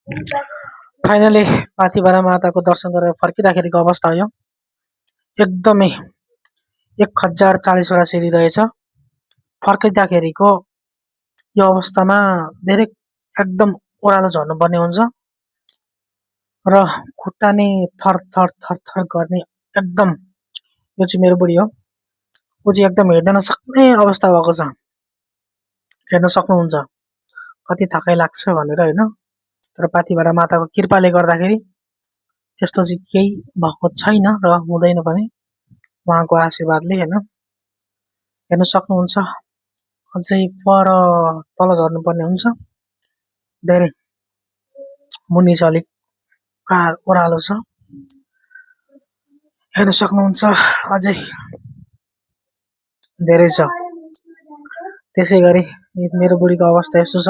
Finally Pathibhara माताको दर्शन गरेर फर्किँदाखेरिको अवस्था हो यो। एकदमै 1040वटा सिडी रहेछ। फर्किँदाखेरिको यो अवस्थामा धेरै एकदम ओह्रालो झर्नुपर्ने हुन्छ र खुट्टा नै थर थर थर थर गर्ने एकदम। यो चाहिँ मेरो बुढी हो, ऊ चाहिँ एकदम हिँड्न नसक्ने अवस्था भएको छ। हेर्न सक्नुहुन्छ कति थकाइ लाग्छ भनेर होइन। तर पाथिभरा माताको कृपाले गर्दाखेरि त्यस्तो चाहिँ केही भएको छैन र हुँदैन पनि उहाँको आशीर्वादले होइन। हेर्न सक्नुहुन्छ अझै पर तल झर्नुपर्ने हुन्छ, धेरै मुनि छ, अलिक ओह्रालो छ। हेर्न सक्नुहुन्छ अझै धेरै छ। त्यसै गरी मेरो बुढीको अवस्था यस्तो छ।